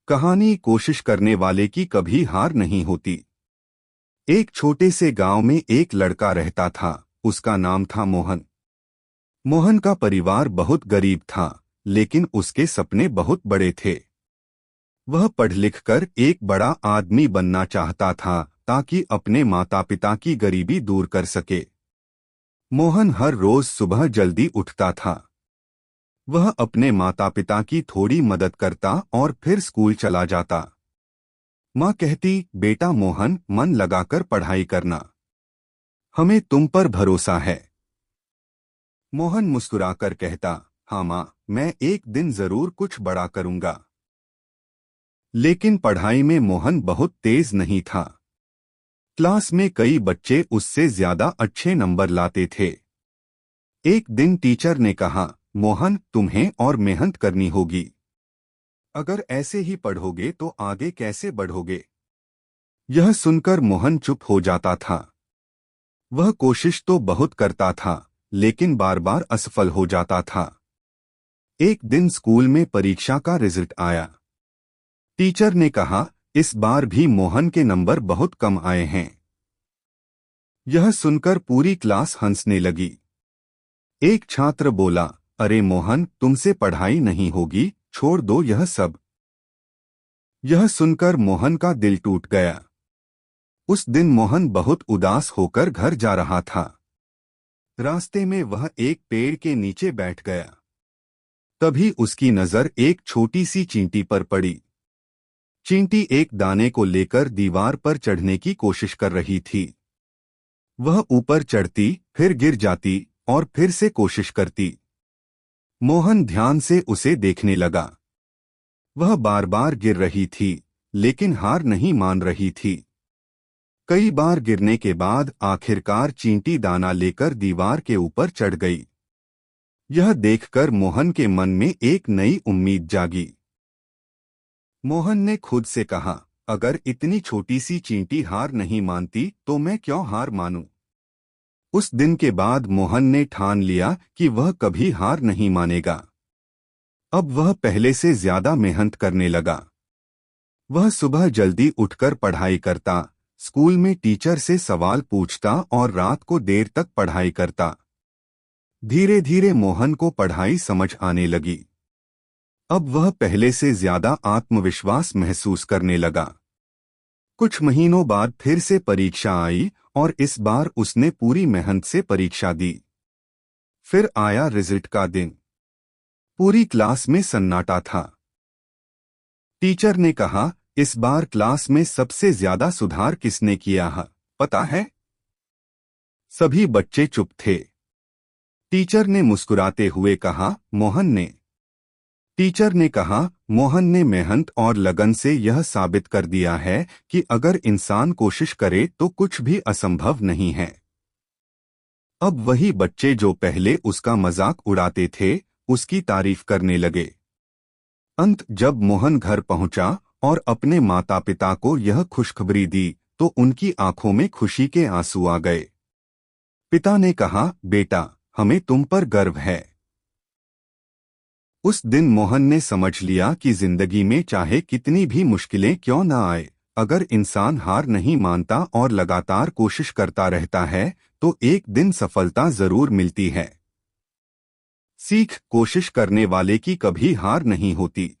कहानी कोशिश करने वाले की कभी हार नहीं होती। एक छोटे से गांव में एक लड़का रहता था। उसका नाम था मोहन। मोहन का परिवार बहुत गरीब था, लेकिन उसके सपने बहुत बड़े थे। वह पढ़ लिख कर एक बड़ा आदमी बनना चाहता था, ताकि अपने माता पिता की गरीबी दूर कर सके। मोहन हर रोज सुबह जल्दी उठता था। वह अपने माता पिता की थोड़ी मदद करता और फिर स्कूल चला जाता। माँ कहती, बेटा मोहन, मन लगाकर पढ़ाई करना, हमें तुम पर भरोसा है। मोहन मुस्कुराकर कहता, हाँ माँ, मैं एक दिन जरूर कुछ बड़ा करूंगा। लेकिन पढ़ाई में मोहन बहुत तेज नहीं था। क्लास में कई बच्चे उससे ज्यादा अच्छे नंबर लाते थे। एक दिन टीचर ने कहा, मोहन, तुम्हें और मेहनत करनी होगी। अगर ऐसे ही पढ़ोगे तो आगे कैसे बढ़ोगे। यह सुनकर मोहन चुप हो जाता था। वह कोशिश तो बहुत करता था, लेकिन बार बार असफल हो जाता था। एक दिन स्कूल में परीक्षा का रिजल्ट आया। टीचर ने कहा, इस बार भी मोहन के नंबर बहुत कम आए हैं। यह सुनकर पूरी क्लास हंसने लगी। एक छात्र बोला, अरे मोहन, तुमसे पढ़ाई नहीं होगी, छोड़ दो यह सब। यह सुनकर मोहन का दिल टूट गया। उस दिन मोहन बहुत उदास होकर घर जा रहा था। रास्ते में वह एक पेड़ के नीचे बैठ गया। तभी उसकी नजर एक छोटी सी चींटी पर पड़ी। चींटी एक दाने को लेकर दीवार पर चढ़ने की कोशिश कर रही थी। वह ऊपर चढ़ती, फिर गिर जाती और फिर से कोशिश करती। मोहन ध्यान से उसे देखने लगा। वह बार बार गिर रही थी, लेकिन हार नहीं मान रही थी। कई बार गिरने के बाद आखिरकार चींटी दाना लेकर दीवार के ऊपर चढ़ गई। यह देखकर मोहन के मन में एक नई उम्मीद जागी। मोहन ने खुद से कहा, अगर इतनी छोटी सी चींटी हार नहीं मानती तो मैं क्यों हार मानूं। उस दिन के बाद मोहन ने ठान लिया कि वह कभी हार नहीं मानेगा। अब वह पहले से ज्यादा मेहनत करने लगा। वह सुबह जल्दी उठकर पढ़ाई करता, स्कूल में टीचर से सवाल पूछता और रात को देर तक पढ़ाई करता। धीरे धीरे मोहन को पढ़ाई समझ आने लगी। अब वह पहले से ज्यादा आत्मविश्वास महसूस करने लगा। कुछ महीनों बाद फिर से परीक्षा आई और इस बार उसने पूरी मेहनत से परीक्षा दी। फिर आया रिजल्ट का दिन। पूरी क्लास में सन्नाटा था। टीचर ने कहा, इस बार क्लास में सबसे ज्यादा सुधार किसने किया है, पता है। सभी बच्चे चुप थे। टीचर ने मुस्कुराते हुए कहा, मोहन ने। टीचर ने कहा, मोहन ने मेहनत और लगन से यह साबित कर दिया है कि अगर इंसान कोशिश करे तो कुछ भी असंभव नहीं है। अब वही बच्चे जो पहले उसका मजाक उड़ाते थे, उसकी तारीफ करने लगे। जब मोहन घर पहुंचा और अपने माता पिता को यह खुशखबरी दी, तो उनकी आंखों में खुशी के आंसू आ गए। पिता ने कहा, बेटा, हमें तुम पर गर्व है। उस दिन मोहन ने समझ लिया कि जिंदगी में चाहे कितनी भी मुश्किलें क्यों न आए, अगर इंसान हार नहीं मानता और लगातार कोशिश करता रहता है तो एक दिन सफलता जरूर मिलती है। सीख, कोशिश करने वाले की कभी हार नहीं होती।